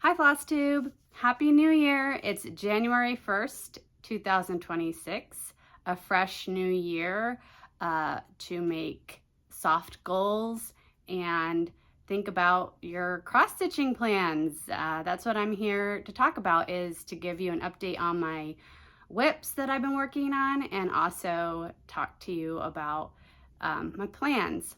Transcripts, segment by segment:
Hi Floss Tube, Happy New Year. It's January 1st, 2026, a fresh new year to make soft goals and think about your cross-stitching plans. That's what I'm here to talk about, is to give you an update on my WIPs that I've been working on and also talk to you about my plans.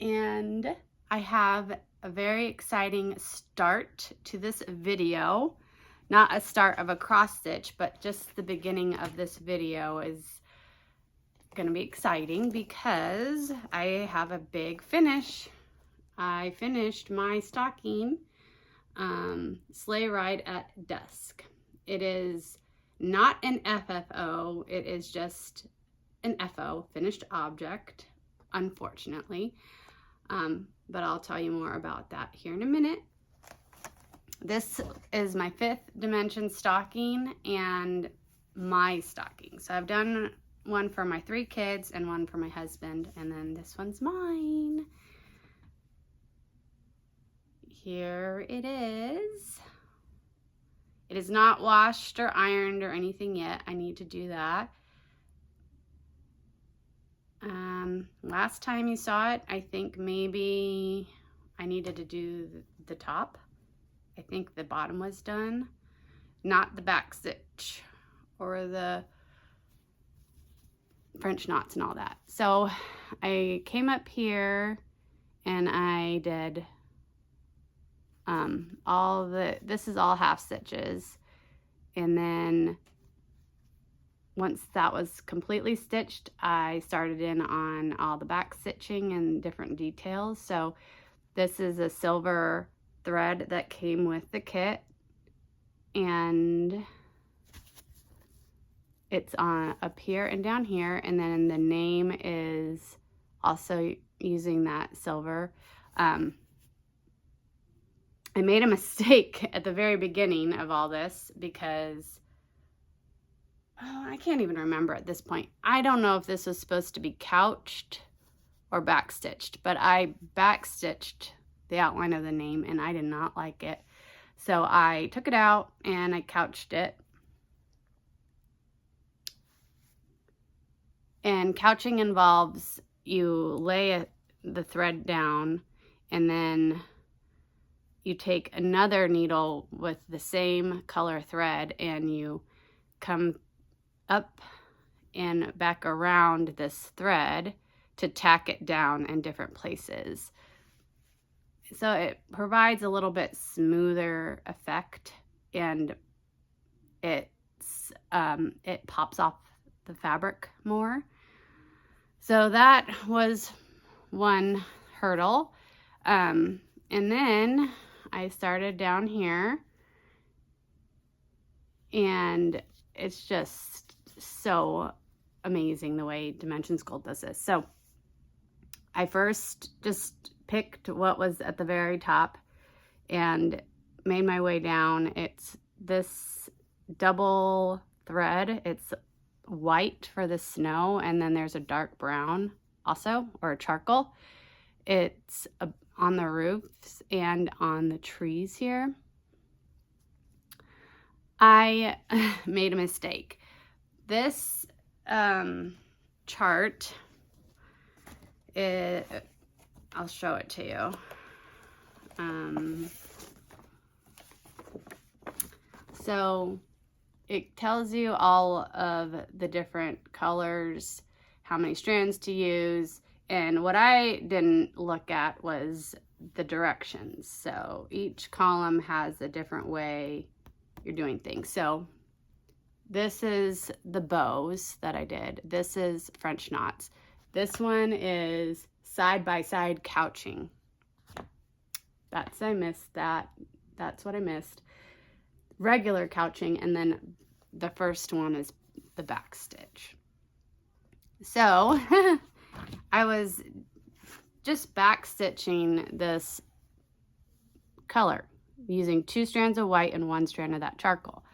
And I have a very exciting start to this video. Not a start of a cross stitch, but just the beginning of this video is going to be exciting because I have a big finish. I finished my stocking sleigh ride at Dusk. It is not an FFO, it is just an FO, finished object, unfortunately. But I'll tell you more about that here in a minute. This is my 5th dimension stocking and my stocking. So I've done one for my 3 kids and one for my husband, and then this one's mine. Here it is. It is not washed or ironed or anything yet. I need to do that. Last time you saw it, I think maybe I needed to do the top. I think the bottom was done, not the back stitch or the French knots and all that. So I came up here and I did this is all half stitches, and then once that was completely stitched, I started in on all the back stitching and different details. So this is a silver thread that came with the kit, and it's on up here and down here, and then the name is also using that silver. I made a mistake at the very beginning of all this because I can't even remember at this point. I don't know if this was supposed to be couched or backstitched, but I backstitched the outline of the name and I did not like it. So I took it out and I couched it. And couching involves you lay the thread down and then you take another needle with the same color thread and you come up and back around this thread to tack it down in different places. So it provides a little bit smoother effect, and it pops off the fabric more. So that was one hurdle. And then I started down here, and it's just so amazing the way Dimensions Gold does this. So I first just picked what was at the very top and made my way down. It's this double thread. It's white for the snow, and then there's a dark brown also, or a charcoal. It's on the roofs and on the trees here. I made a mistake. This chart, I'll show it to you. So it tells you all of the different colors, how many strands to use, and what I didn't look at was the directions. So each column has a different way you're doing things. So this is the bows that I did. This is French knots. This one is side-by-side couching. I missed that. That's what I missed. Regular couching, and then the first one is the back stitch. So I was just back stitching this color using 2 strands of white and 1 strand of that charcoal.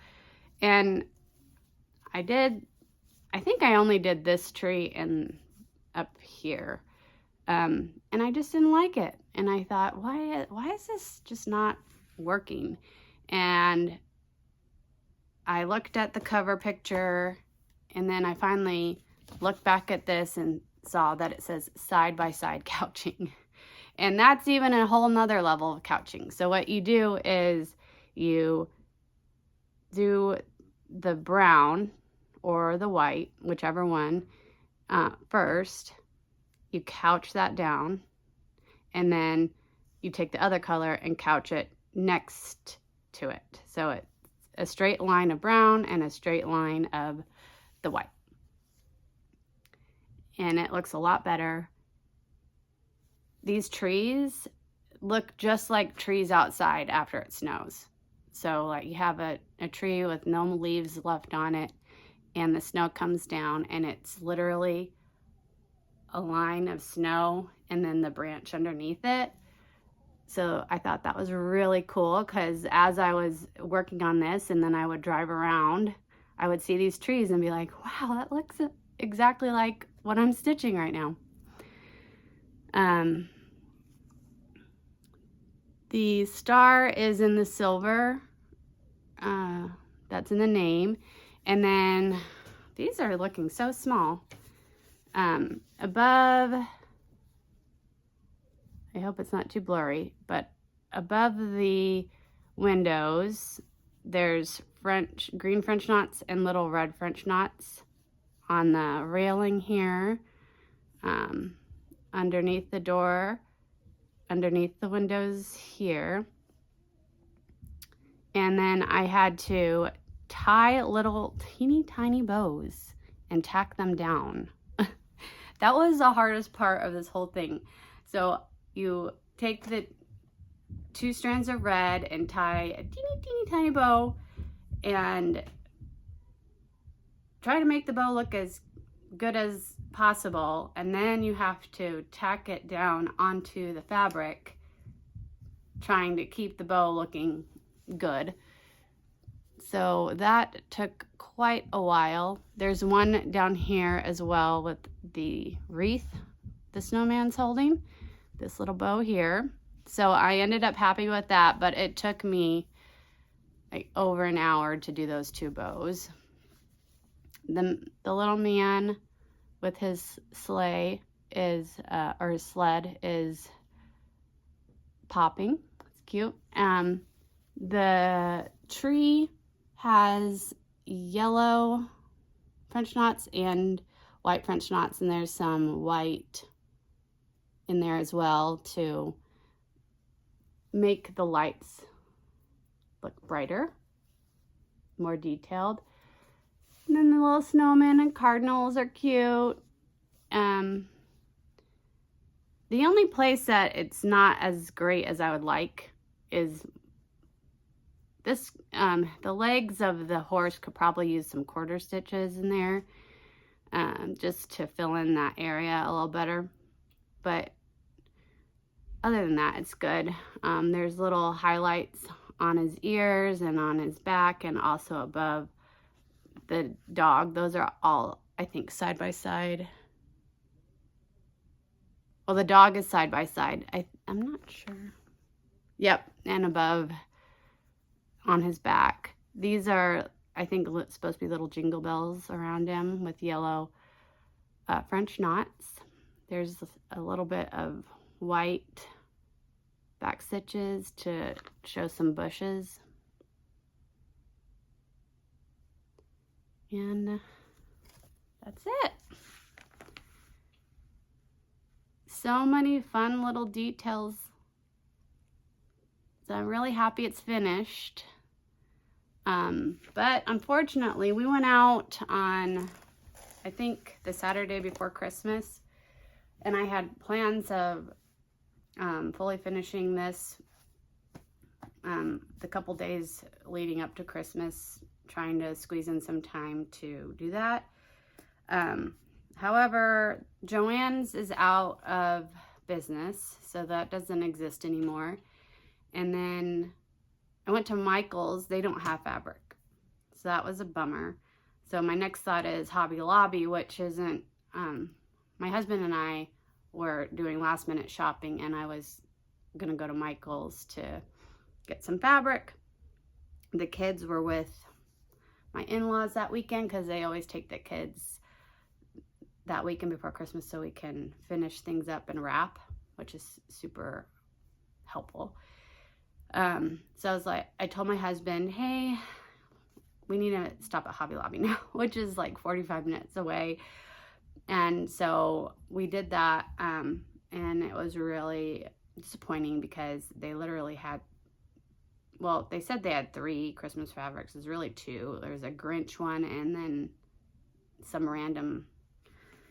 And I think I only did this tree and up here. And I just didn't like it. And I thought, why is this just not working. And I looked at the cover picture, and then I finally looked back at this and saw that it says side-by-side couching. And that's even a whole nother level of couching. So what you do is you do the brown or the white, whichever one, first. You couch that down, and then you take the other color and couch it next to it. So it's a straight line of brown and a straight line of the white. And it looks a lot better. These trees look just like trees outside after it snows. So like you have a tree with no leaves left on it, and the snow comes down, and it's literally a line of snow and then the branch underneath it. So I thought that was really cool, because as I was working on this and then I would drive around, I would see these trees and be like, wow, that looks exactly like what I'm stitching right now. The star is in the silver. That's in the name. And then these are looking so small. Above, I hope it's not too blurry, but above the windows, there's green French knots and little red French knots on the railing here, underneath the door, underneath the windows here. And then I had to tie little teeny tiny bows and tack them down. That was the hardest part of this whole thing. So you take the 2 strands of red and tie a teeny tiny bow and try to make the bow look as good as possible, and then you have to tack it down onto the fabric, trying to keep the bow looking good. So that took quite a while. There's one down here as well with the wreath the snowman's holding, this little bow here. So I ended up happy with that, but it took me like over an hour to do those 2 bows. The little man with his sleigh is, or his sled is popping. It's cute. The tree has yellow French knots and white French knots, and there's some white in there as well to make the lights look brighter, more detailed. And then the little snowman and cardinals are cute. The only place that it's not as great as I would like is this. The legs of the horse could probably use some quarter stitches in there, just to fill in that area a little better. But other than that, it's good. There's little highlights on his ears and on his back, and also above the dog. Those are all, I think, side by side. Well, the dog is side by side. I'm not sure. Yep, and above on his back. These are, I think, supposed to be little jingle bells around him with yellow French knots. There's a little bit of white back stitches to show some bushes. And that's it. So many fun little details. So I'm really happy it's finished. But unfortunately, we went out on, I think, the Saturday before Christmas, and I had plans of fully finishing this the couple days leading up to Christmas, trying to squeeze in some time to do that. However, Joanne's is out of business, so that doesn't exist anymore. And then I went to Michael's. They don't have fabric, so that was a bummer. So my next thought is Hobby Lobby, which isn't, my husband and I were doing last minute shopping, and I was gonna go to Michael's to get some fabric. The kids were with my in-laws that weekend because they always take the kids that weekend before Christmas so we can finish things up and wrap, which is super helpful. So I was like, I told my husband, hey, we need to stop at Hobby Lobby now, which is like 45 minutes away. And so we did that, and it was really disappointing because they literally had, well, they said they had 3 Christmas fabrics. There's really 2. There's a Grinch one and then some random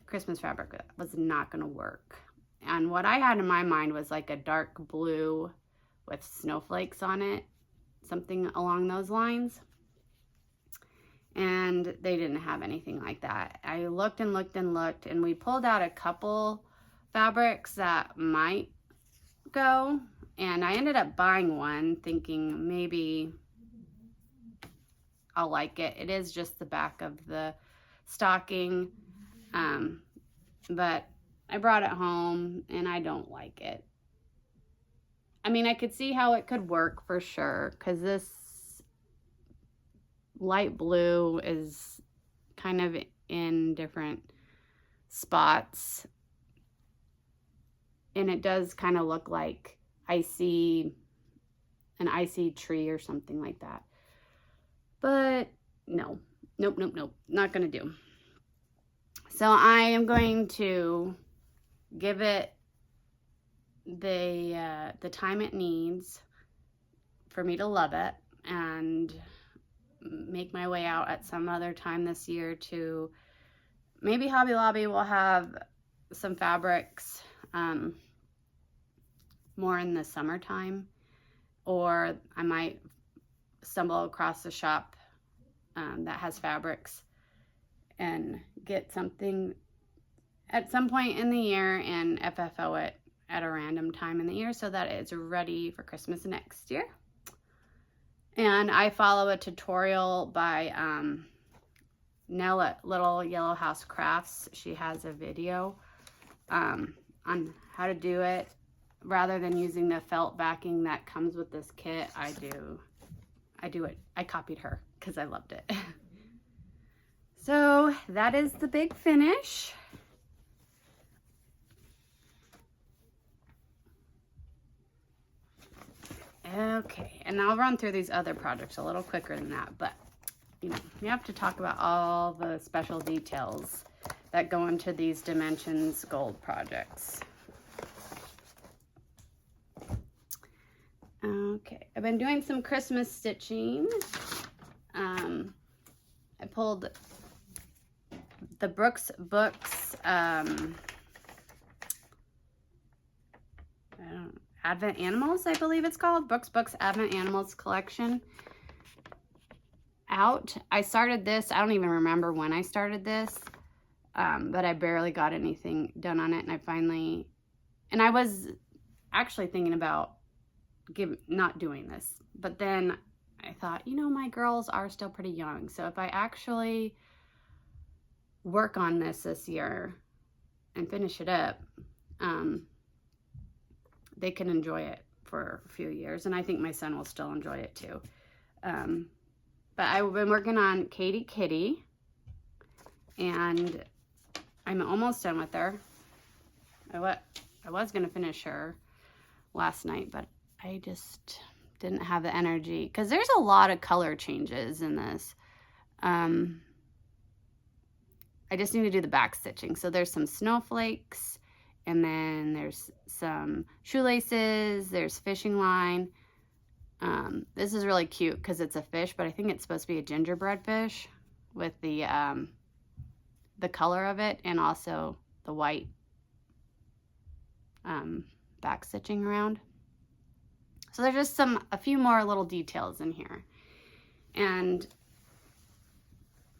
Christmas fabric that was not going to work. And what I had in my mind was like a dark blue with snowflakes on it, something along those lines. And they didn't have anything like that. I looked and looked and looked, and we pulled out a couple fabrics that might go, and I ended up buying one thinking maybe I'll like it. It is just the back of the stocking, but I brought it home and I don't like it. I mean, I could see how it could work for sure, because this light blue is kind of in different spots, and it does kind of look like an icy tree or something like that. But no, nope, not gonna do. So I am going to give it the time it needs for me to love it, and make my way out at some other time this year to maybe Hobby Lobby will have some fabrics more in the summertime, or I might stumble across a shop that has fabrics and get something at some point in the year and FFO it at a random time in the year so that it's ready for Christmas next year. And I follow a tutorial by Nell at Little Yellow House Crafts. She has a video on how to do it. Rather than using the felt backing that comes with this kit, I do it. I copied her because I loved it. So that is the big finish. Okay, and I'll run through these other projects a little quicker than that, but you know, you have to talk about all the special details that go into these Dimensions Gold projects. Okay, I've been doing some Christmas stitching. I pulled the Brooks Books Advent Animals, I believe it's called. Brooks Books Advent Animals collection out. I started this, I don't even remember when I started this, but I barely got anything done on it, and I was actually thinking about not doing this, but then I thought, you know, my girls are still pretty young, so if I actually work on this year and finish it up, they can enjoy it for a few years, and I think my son will still enjoy it too. But I've been working on Katie Kitty, and I'm almost done with her. I was gonna finish her last night, but I just didn't have the energy because there's a lot of color changes in this. I just need to do the back stitching. So there's some snowflakes, and then there's some shoelaces, there's fishing line. This is really cute because it's a fish, but I think it's supposed to be a gingerbread fish with the color of it, and also the white back stitching around. So there's just a few more little details in here. And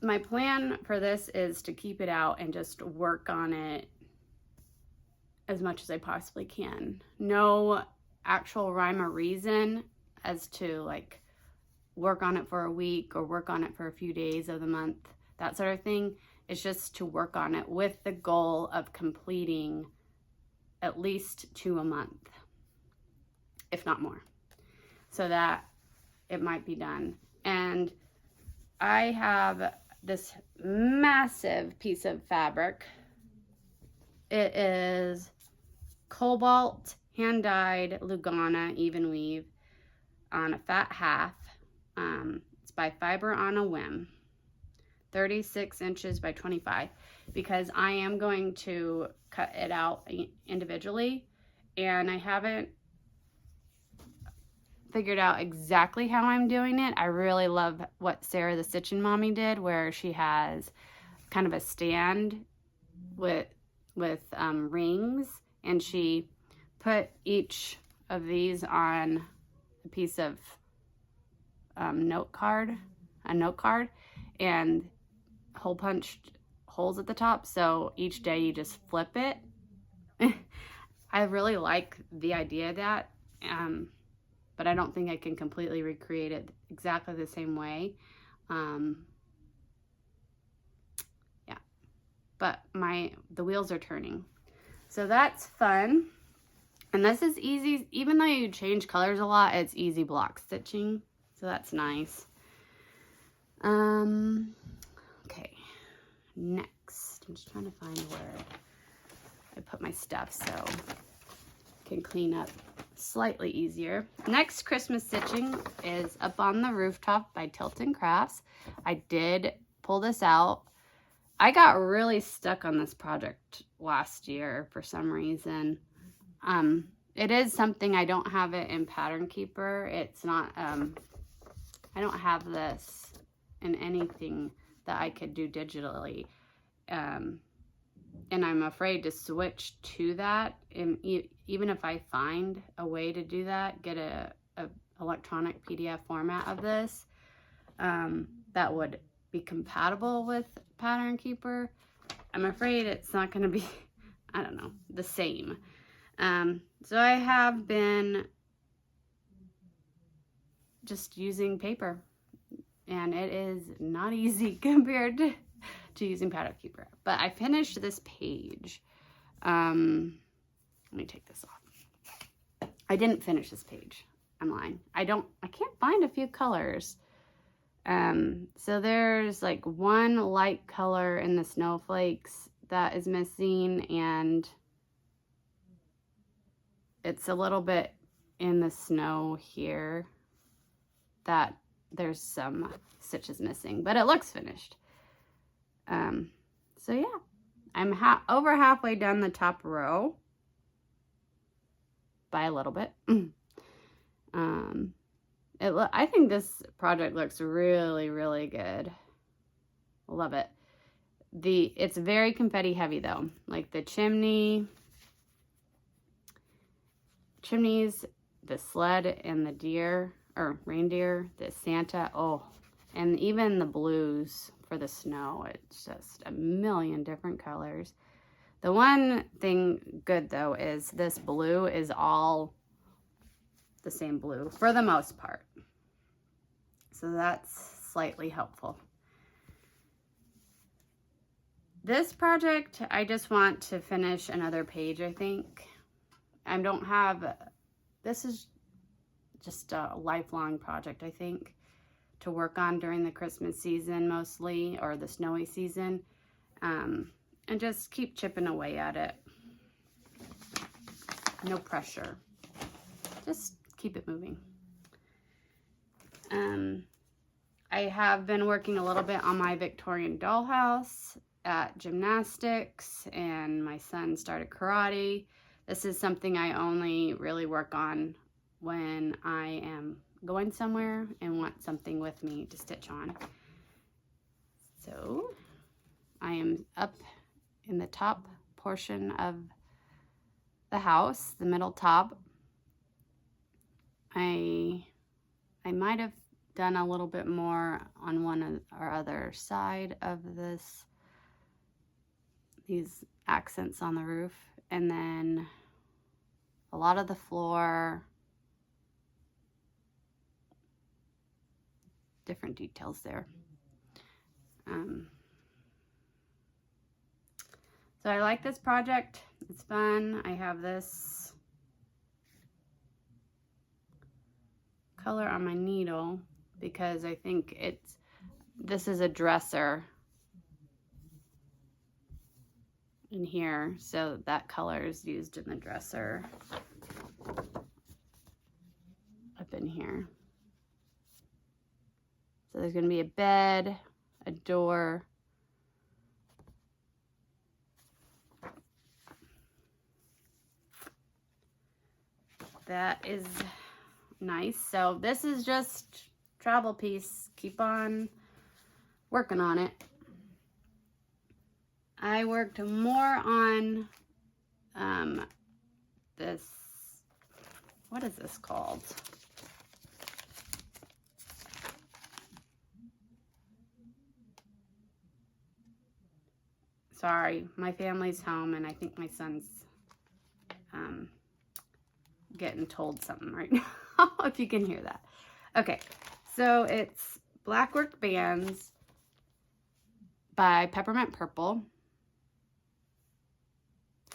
my plan for this is to keep it out and just work on it as much as I possibly can. No actual rhyme or reason as to like work on it for a week or work on it for a few days of the month, that sort of thing. It's just to work on it with the goal of completing at least 2 a month, if not more. so that it might be done. And I have this massive piece of fabric. It is cobalt hand-dyed Lugana even weave on a fat half. It's by Fiber on a Whim, 36 inches by 25, because I am going to cut it out individually, and I haven't figured out exactly how I'm doing it. I really love what Sarah the Stitching Mommy did, where she has kind of a stand with rings, and she put each of these on a piece of a note card, and hole punched holes at the top, so each day you just flip it. I really like the idea of that, but I don't think I can completely recreate it exactly the same way. Yeah, but the wheels are turning, so that's fun. And this is easy, even though you change colors a lot, it's easy block stitching, so that's nice. Okay, next, I'm just trying to find where I put my stuff so I can clean up slightly easier. Next Christmas stitching is Up on the Rooftop by Tilton Crafts. I did pull this out. I got really stuck on this project last year for some reason. It is something, I don't have it in Pattern Keeper. It's not, I don't have this in anything that I could do digitally. And I'm afraid to switch to that. And even if I find a way to do that, get a electronic PDF format of this, that would be compatible with Pattern Keeper, I'm afraid it's not going to be, I don't know, the same. So I have been just using paper, and it is not easy compared to using Pattern Keeper. But I finished this page. Let me take this off. I didn't finish this page. I'm lying. I can't find a few colors. So there's like one light color in the snowflakes that is missing, and it's a little bit in the snow here that there's some stitches missing, but it looks finished. So yeah, I'm over halfway down the top row by a little bit. I think this project looks really, really good. Love it. It's very confetti heavy though, like the chimneys, the sled, and the reindeer, the Santa. Oh, and even the blues for the snow. It's just a million different colors. The one thing good though is this blue is all the same blue for the most part. So that's slightly helpful. This project, I just want to finish another page, I think. This is just a lifelong project, I think, to work on during the Christmas season mostly, or the snowy season, and just keep chipping away at it. No pressure. Just keep it moving. I have been working a little bit on my Victorian dollhouse at gymnastics, and my son started karate. This is something I only really work on when I am going somewhere and want something with me to stitch on. So I am up in the top portion of the house, the middle top. I might have done a little bit more on one or other side of these accents on the roof, and then a lot of the floor, different details there. So I like this project. It's fun. I have this color on my needle because I think this is a dresser in here, so that color is used in the dresser up in here. So there's going to be a bed, a door, that is nice. So this is just travel piece. Keep on working on it. I worked more on this, what is this called? Sorry, my family's home and I think my son's getting told something right now, if you can hear that. Okay, so it's Blackwork bands by Peppermint Purple.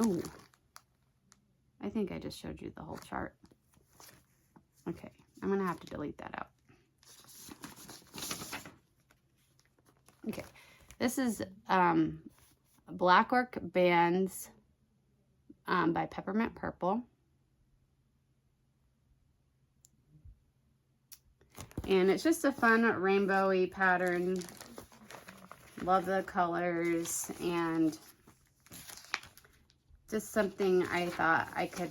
Ooh, I think I just showed you the whole chart. Okay, I'm gonna have to delete that out. Okay, this is Blackwork bands by Peppermint Purple. And it's just a fun rainbowy pattern. Love the colors, and just something I thought I could,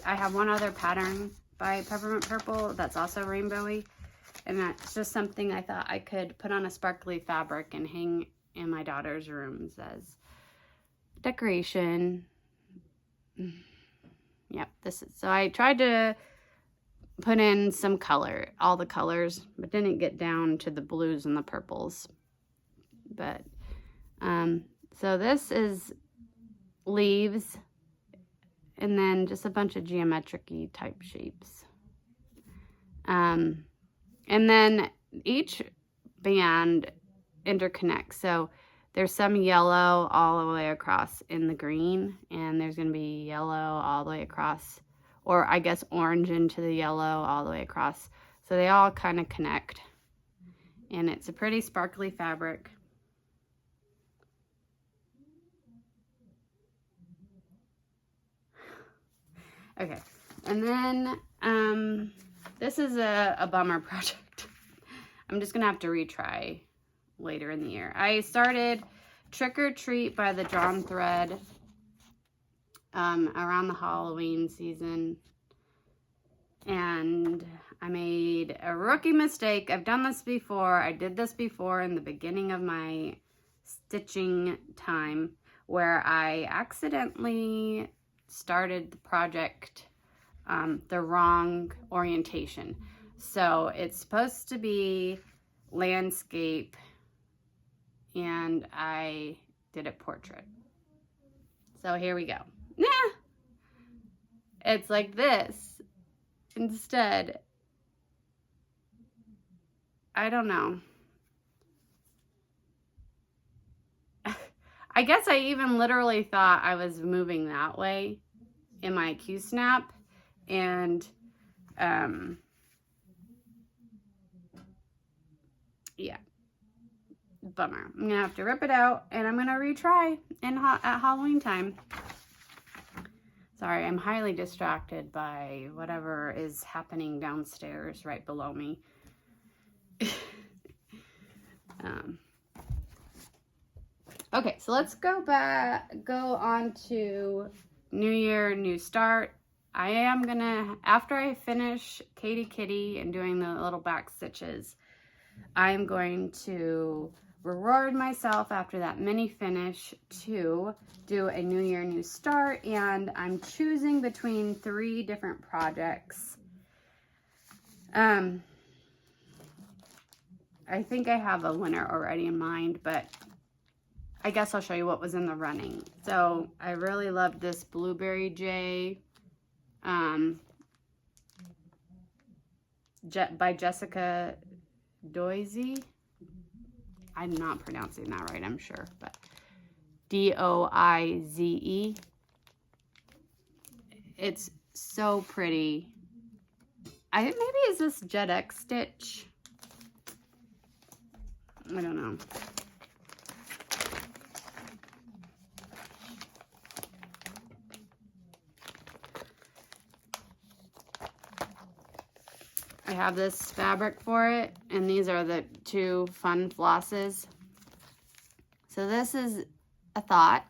I have one other pattern by Peppermint Purple that's also rainbowy, and that's just something I thought I could put on a sparkly fabric and hang in my daughter's rooms as decoration. Yep, so I tried to put in some color, all the colors, but didn't get down to the blues and the purples. But so this is leaves, and then just a bunch of geometric-y type shapes. And then each band interconnects. So there's some yellow all the way across in the green, and there's going to be yellow all the way across, or I guess orange into the yellow all the way across. So they all kind of connect. And it's a pretty sparkly fabric. Okay, and then this is a bummer project. I'm just gonna have to retry later in the year. I started Trick or Treat by the Drawn Thread around the Halloween season, and I made a rookie mistake. I've done this before. I did this before in the beginning of my stitching time, where I accidentally started the project the wrong orientation. So it's supposed to be landscape, and I did a portrait. So here we go. Nah, it's like this instead. I don't know. I guess I even literally thought I was moving that way in my Q-snap, and yeah, bummer. I'm gonna have to rip it out, and I'm gonna retry at Halloween time. Sorry, I'm highly distracted by whatever is happening downstairs right below me. Okay, so let's go on to New Year, New Start. I am gonna, after I finish Katie Kitty and doing the little back stitches, I'm going to reward myself after that mini finish to do a New Year, New Start, and I'm choosing between 3 different projects. I think I have a winner already in mind, but I guess I'll show you what was in the running. So I really loved this Blueberry J by Jessica Doize. I'm not pronouncing that right, I'm sure, but D-O-I-Z-E. It's so pretty. I think maybe is this Jet X stitch? I don't know. I have this fabric for it, and these are the 2 fun flosses. So this is a thought,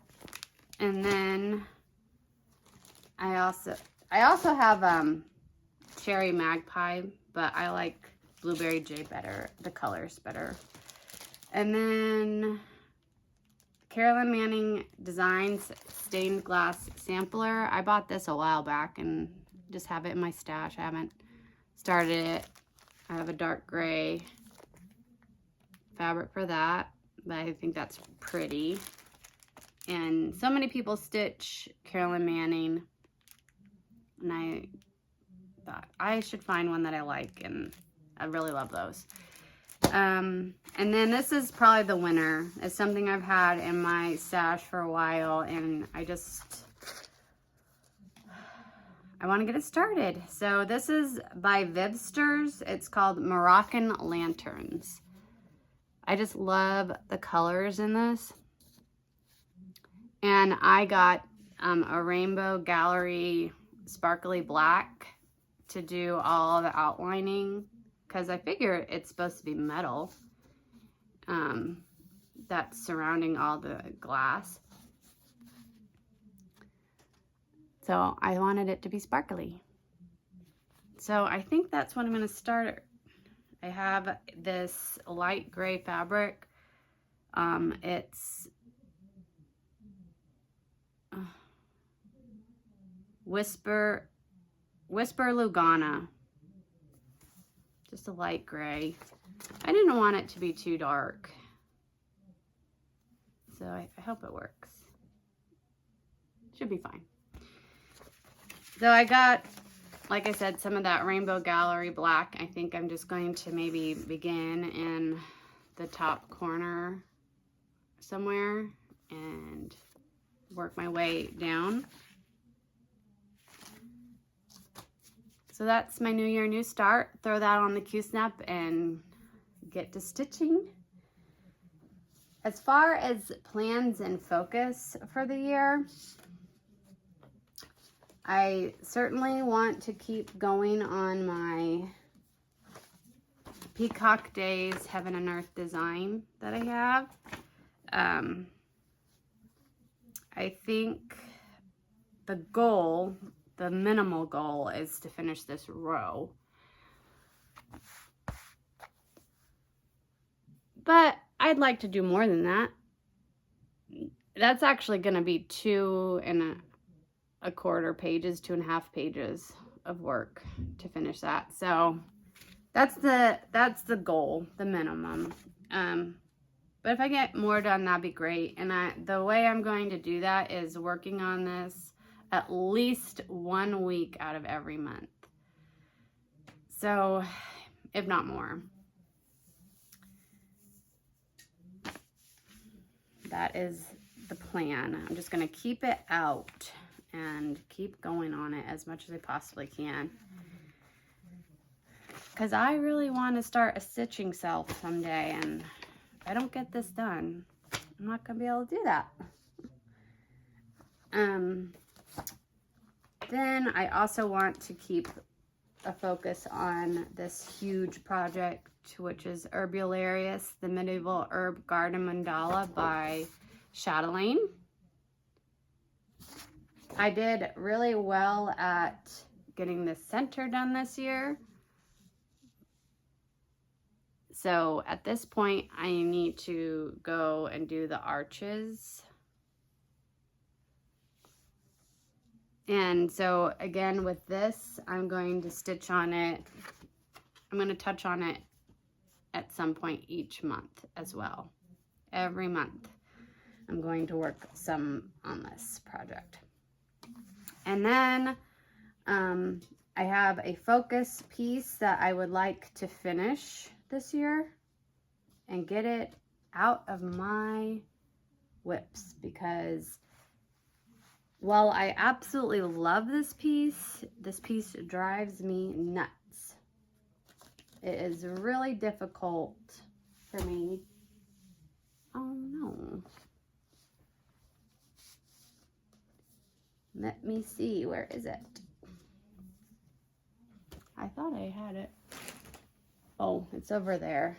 and then I also have Cherry Magpie, but I like Blueberry Jay better, the colors better. And then Carolyn Manning Designs Stained Glass Sampler. I bought this a while back and just have it in my stash. I haven't started it. I have a dark gray fabric for that, but I think that's pretty. And so many people stitch Carolyn Manning, and I thought I should find one that I like, and I really love those. And then this is probably the winner. It's something I've had in my stash for a while, and I want to get it started. So this is by Vibsters. It's called Moroccan Lanterns. I just love the colors in this. And I got a Rainbow Gallery Sparkly Black to do all the outlining, because I figure it's supposed to be metal that's surrounding all the glass. So I wanted it to be sparkly. So I think that's what I'm going to start. I have this light gray fabric. It's Whisper Lugana. Just a light gray. I didn't want it to be too dark. So I hope it works. Should be fine. So I got, like I said, some of that Rainbow Gallery Black. I think I'm just going to maybe begin in the top corner somewhere and work my way down. So that's my New Year, New Start. Throw that on the Q-snap and get to stitching. As far as plans and focus for the year, I certainly want to keep going on my Peacock Days Heaven and Earth design that I have. I think the goal, the minimal goal, is to finish this row. But I'd like to do more than that. That's actually going to be 2 1/4 pages, 2.5 pages of work to finish that. So that's the goal, the minimum. But if I get more done, that'd be great. And the way I'm going to do that is working on this at least 1 week out of every month. So, if not more. That is the plan. I'm just going to keep it out and keep going on it as much as I possibly can. Because I really want to start a stitching self someday, and if I don't get this done, I'm not going to be able to do that. Then I also want to keep a focus on this huge project, which is Herbularius, the Medieval Herb Garden Mandala by Chatelaine. I did really well at getting the center done this year. So at this point, I need to go and do the arches. And so again, with this, I'm going to stitch on it. I'm going to touch on it at some point each month as well. Every month, I'm going to work some on this project. And then I have a focus piece that I would like to finish this year and get it out of my WIPs, because while I absolutely love this piece drives me nuts. it is really difficult for me. Oh no. Let me see, where is it? I thought I had it. Oh, it's over there.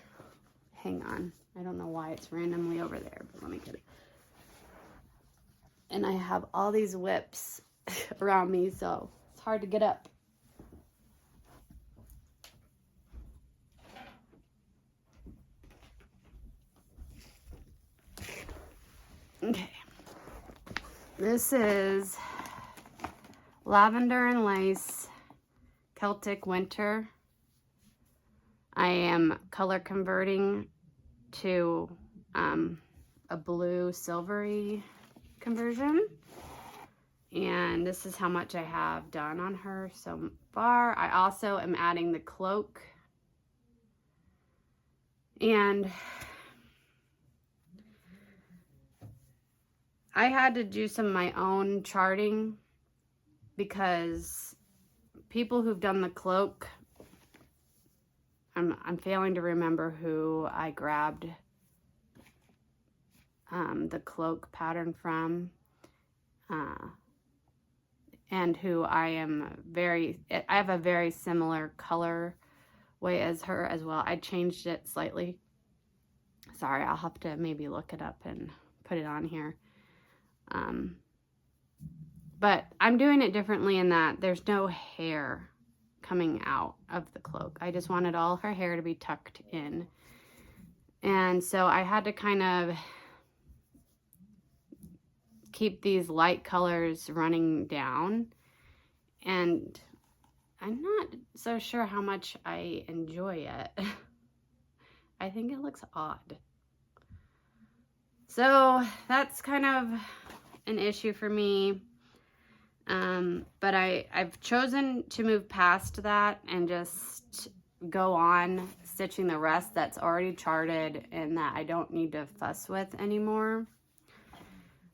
Hang on. I don't know why it's randomly over there, but let me get it. And I have all these WIPs around me, so it's hard to get up. Okay. This is Lavender and Lace Celtic Winter. I am color converting to a blue silvery conversion. And this is how much I have done on her so far. I also am adding the cloak. And I had to do some of my own charting because people who've done the cloak, I'm failing to remember who I grabbed the cloak pattern from, and who I have a very similar color way as her as well. I changed it slightly. Sorry, I'll have to maybe look it up and put it on here. But I'm doing it differently in that there's no hair coming out of the cloak. I just wanted all her hair to be tucked in. And so I had to kind of keep these light colors running down. And I'm not so sure how much I enjoy it. I think it looks odd. So that's kind of an issue for me. But I've chosen to move past that and just go on stitching the rest that's already charted and that I don't need to fuss with anymore.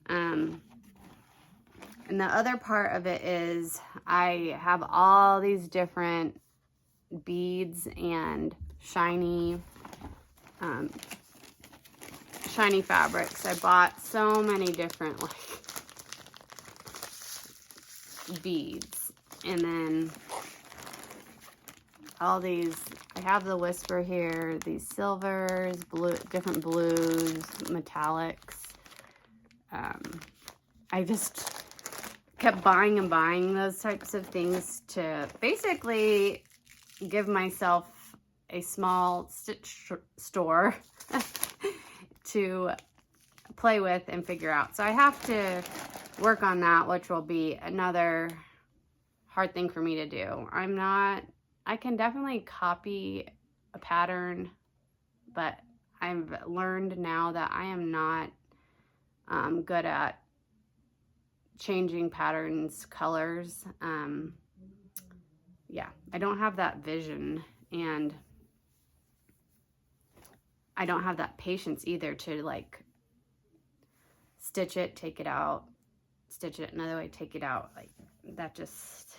And the other part of it is I have all these different beads and shiny fabrics. I bought so many different beads, and then all these, I have the Whisper here, these silvers, different blues, metallics. I just kept buying and buying those types of things to basically give myself a small stitch store to play with and figure out. So I have to work on that, which will be another hard thing for me to do. I can definitely copy a pattern, but I've learned now that I am not good at changing patterns, colors. Yeah, I don't have that vision, and I don't have that patience either to like stitch it, take it out, stitch it another way, take it out. Like that just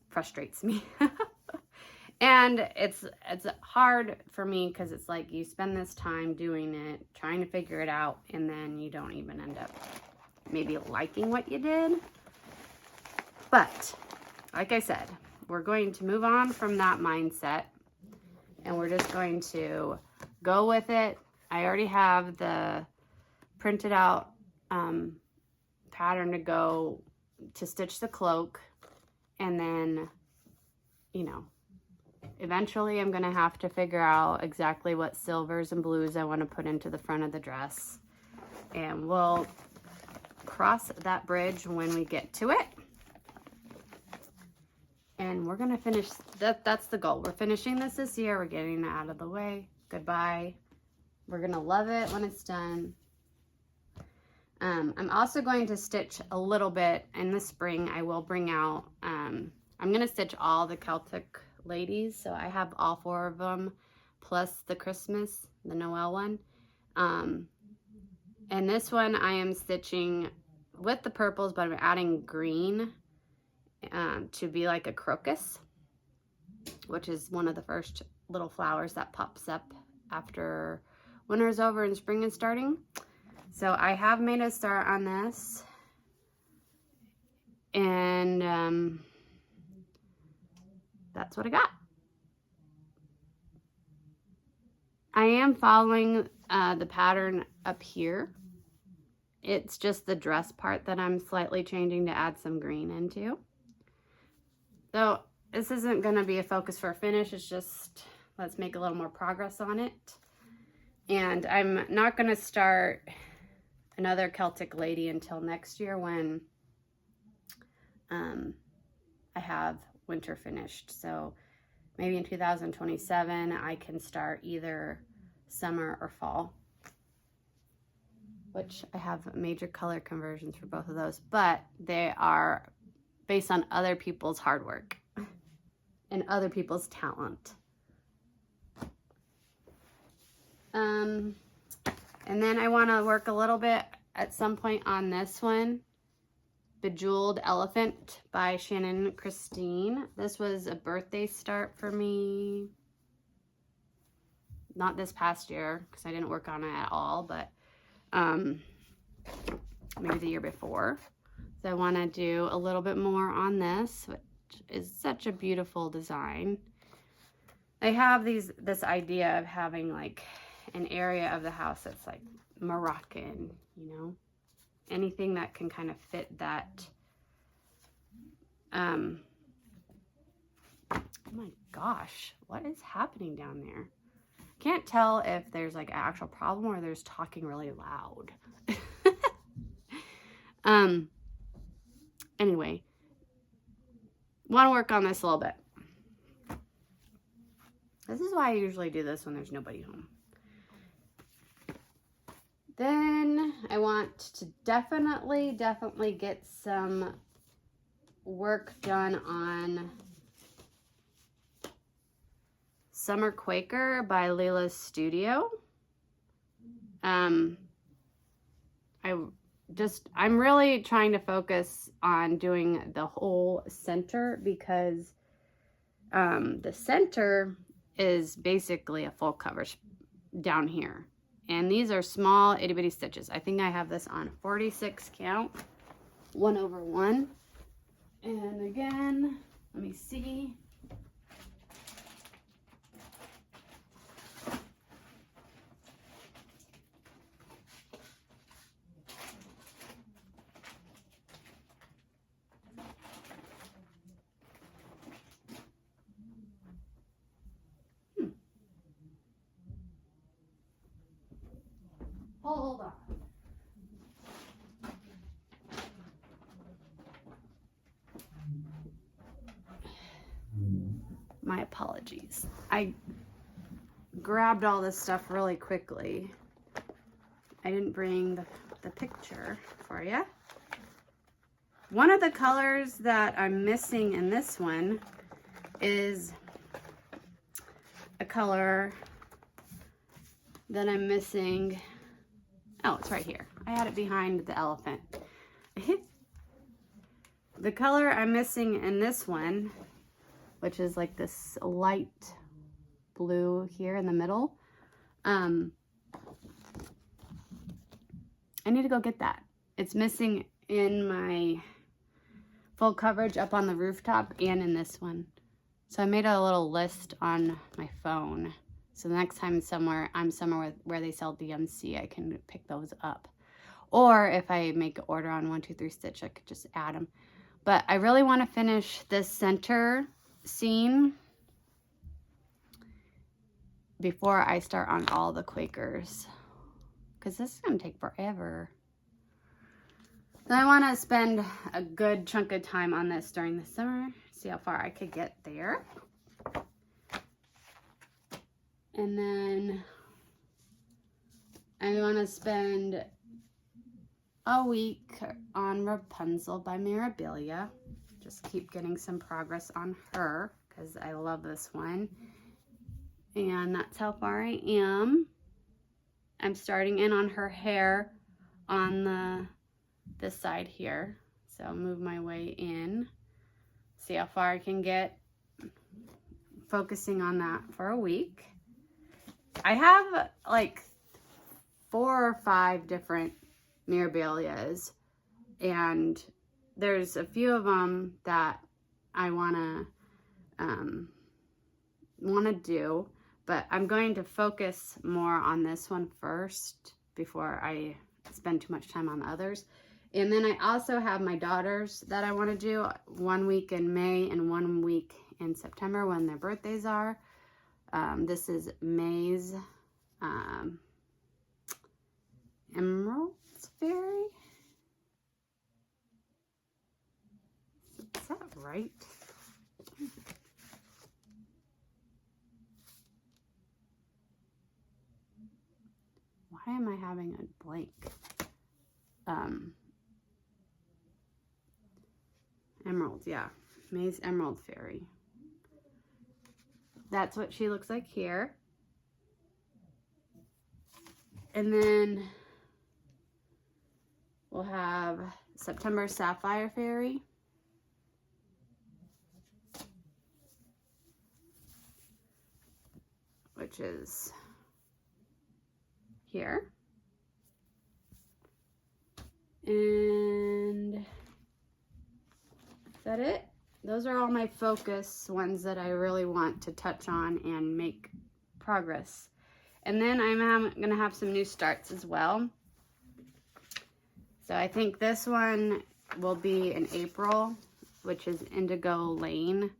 frustrates me. And it's hard for me because it's like you spend this time doing it, trying to figure it out, and then you don't even end up maybe liking what you did. But like I said, we're going to move on from that mindset, and we're just going to go with it. I already have the printed out pattern to go to stitch the cloak, and then, you know, eventually I'm going to have to figure out exactly what silvers and blues I want to put into the front of the dress, and we'll cross that bridge when we get to it. And we're going to finish, that's the goal. We're finishing this year. We're getting it out of the way. Goodbye. We're going to love it when it's done. I'm also going to stitch a little bit in the spring. I will bring out, I'm going to stitch all the Celtic ladies. So I have all 4 of them, plus the Christmas, the Noel one. And this one I am stitching with the purples, but I'm adding green to be like a crocus. which is one of the first little flowers that pops up after winter's over and spring is starting. So I have made a start on this, and that's what I got. I am following the pattern up here. It's just the dress part that I'm slightly changing to add some green into. So this isn't going to be a focus for a finish. It's just, let's make a little more progress on it. And I'm not going to start another Celtic lady until next year when I have winter finished. So maybe in 2027 I can start either summer or fall, which I have major color conversions for both of those, but they are based on other people's hard work and other people's talent. And then I want to work a little bit at some point on this one, Bejeweled Elephant by Shannon Christine. This was a birthday start for me. Not this past year, because I didn't work on it at all, but maybe the year before. So I want to do a little bit more on this, which is such a beautiful design. I have this idea of having like an area of the house that's like Moroccan, you know, anything that can kind of fit that. Oh my gosh, what is happening down there? Can't tell if there's like an actual problem or there's talking really loud. Anyway, want to work on this a little bit. This is why I usually do this when there's nobody home. Then I want to definitely get some work done on Summer Quaker by Leila's Studio. I'm really trying to focus on doing the whole center because the center is basically a full coverage down here. And these are small itty bitty stitches. I think I have this on 46 count, 1/1. And again, let me see. Hold on. My apologies. I grabbed all this stuff really quickly. I didn't bring the picture for you. One of the colors that I'm missing in this one is a color that I'm missing. Oh, it's right here. I had it behind the elephant. The color I'm missing in this one, which is like this light blue here in the middle, I need to go get that. It's missing in my full coverage up on the rooftop and in this one. So I made a little list on my phone. So the next time I'm somewhere where they sell DMC, I can pick those up. Or if I make an order on 123 Stitch, I could just add them. But I really want to finish this center scene before I start on all the Quakers, because this is going to take forever. Then I want to spend a good chunk of time on this during the summer, see how far I could get there. And then I want to spend a week on Rapunzel by Mirabilia. Just keep getting some progress on her because I love this one. And that's how far I am. I'm starting in on her hair on this side here. So I'll move my way in. See how far I can get focusing on that for a week. I have like 4 or 5 different mirabilias, and there's a few of them that I wanna do, but I'm going to focus more on this one first before I spend too much time on the others. And then I also have my daughters that I want to do 1 week in May and 1 week in September when their birthdays are. This is May's Emerald's Fairy. Is that right? Why am I having a blank? Emerald, yeah. May's Emerald Fairy. That's what she looks like here. And then we'll have September Sapphire Fairy. Which is here. And is that it? Those are all my focus ones that I really want to touch on and make progress. And then I'm gonna have some new starts as well. So I think this one will be in April, which is Indigo Lane.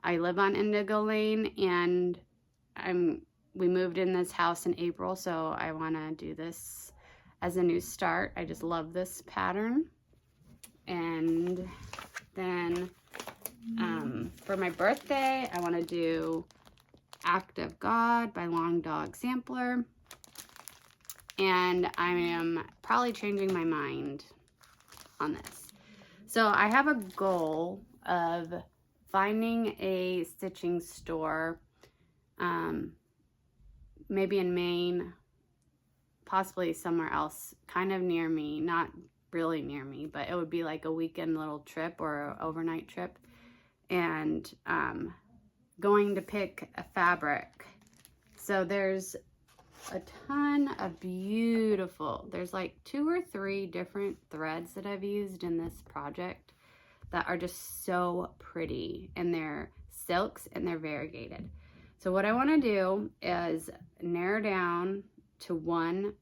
I live on Indigo Lane, and we moved in this house in April, so I want to do this as a new start. I just love this pattern. And then for my birthday, I want to do Act of God by Long Dog Sampler. And I am probably changing my mind on this. So I have a goal of finding a stitching store, maybe in Maine, possibly somewhere else, kind of near me, not really near me, but it would be like a weekend little trip or an overnight trip, and going to pick a fabric. So there's a ton of beautiful, there's like 2 or 3 different threads that I've used in this project that are just so pretty, and they're silks and they're variegated. So what I want to do is narrow down to one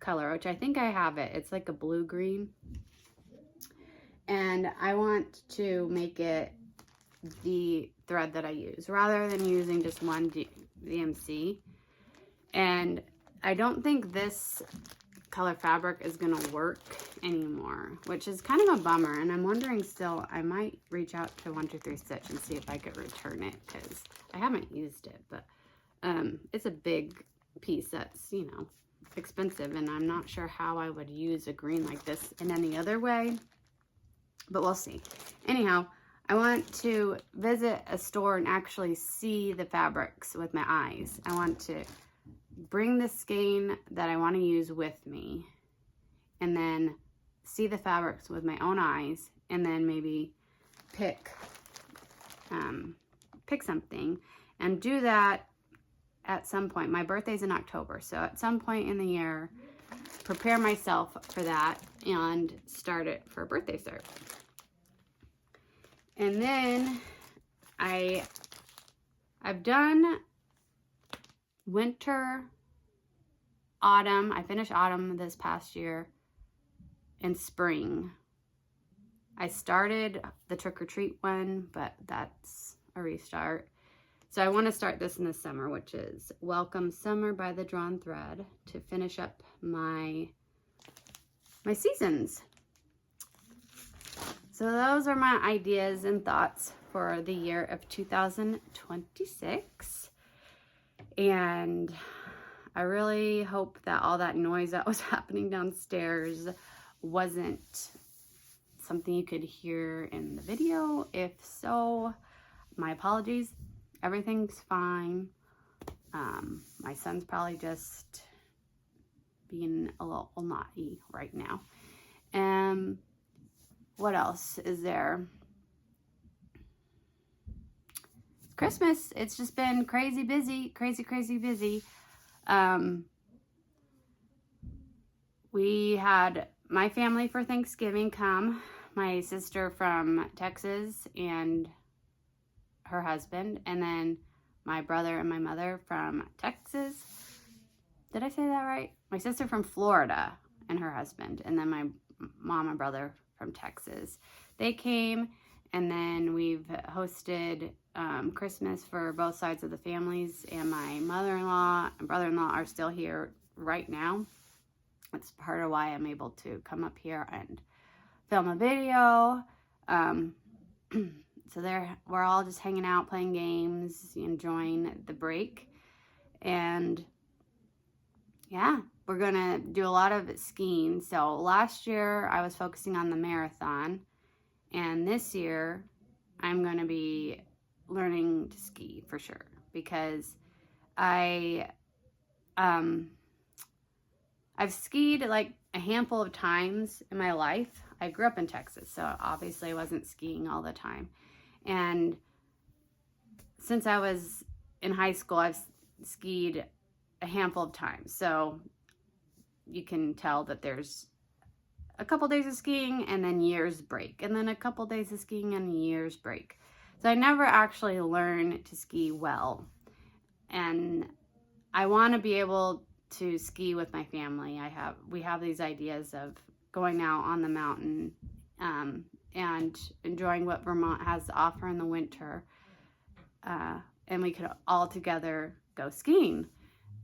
color, which I think I have it. It's like a blue-green. And I want to make it the thread that I use rather than using just one DMC. And I don't think this color fabric is going to work anymore, which is kind of a bummer. And I'm wondering still, I might reach out to 123 Stitch and see if I could return it, because I haven't used it, but it's a big piece that's, you know, expensive, and I'm not sure how I would use a green like this in any other way, but we'll see. Anyhow, I want to visit a store and actually see the fabrics with my eyes. I want to bring the skein that I want to use with me, and then see the fabrics with my own eyes, and then maybe pick something and do that at some point. My birthday's in October, so at some point in the year, prepare myself for that and start it for a birthday start. And then I've done winter, autumn. I finished autumn this past year, and spring. I started the trick or treat one, but that's a restart. So I want to start this in the summer, which is Welcome Summer by the Drawn Thread, to finish up my seasons. So those are my ideas and thoughts for the year of 2026. And I really hope that all that noise that was happening downstairs wasn't something you could hear in the video. If so, my apologies. Everything's fine. My son's probably just being a little naughty right now. What else is there? Christmas, it's just been crazy busy, crazy busy. We had my family for Thanksgiving come, my sister from Texas and her husband, and then my brother and my mother from Texas. Did I say that right? My sister from Florida and her husband, and then my mom and brother from Texas. They came, and then we've hosted Christmas for both sides of the families, and my mother-in-law and brother-in-law are still here right now. That's part of why I'm able to come up here and film a video. So we're all just hanging out, playing games, enjoying the break. And yeah, we're gonna do a lot of skiing. So last year I was focusing on the marathon, and this year I'm gonna be learning to ski for sure, because I've skied like a handful of times in my life. I grew up in Texas, so obviously I wasn't skiing all the time. And since I was in high school, I've skied a handful of times. So you can tell that there's a couple days of skiing and then years break, and then a couple days of skiing and years break. So I never actually learned to ski well. And I want to be able to ski with my family. We have these ideas of going out on the mountain and enjoying what Vermont has to offer in the winter, and we could all together go skiing.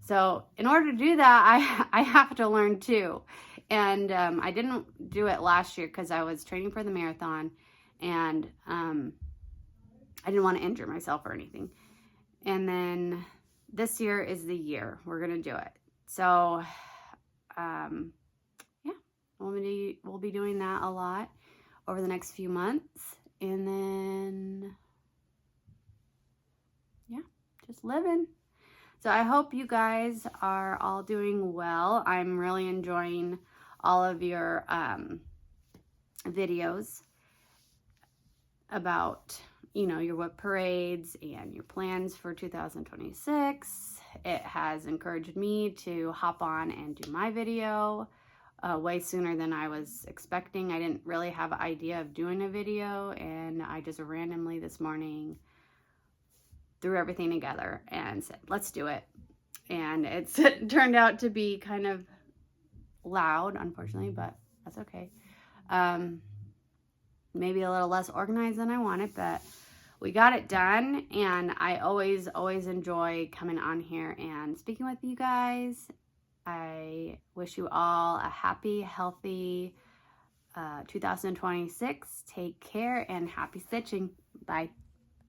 So in order to do that, I have to learn too. And I didn't do it last year because I was training for the marathon, and I didn't want to injure myself or anything. And then this year is the year we're gonna do it. So yeah, we'll be doing that a lot over the next few months, and then yeah, just living. So I hope you guys are all doing well. I'm really enjoying all of your videos about, you know, your WIP parades and your plans for 2026. It has encouraged me to hop on and do my video way sooner than I was expecting. I didn't really have an idea of doing a video, and I just randomly this morning threw everything together and said, let's do it. And it's turned out to be kind of loud, unfortunately, but that's okay. Maybe a little less organized than I wanted, but we got it done. And I always enjoy coming on here and speaking with you guys. I wish you all a happy, healthy 2026. Take care and happy stitching. Bye.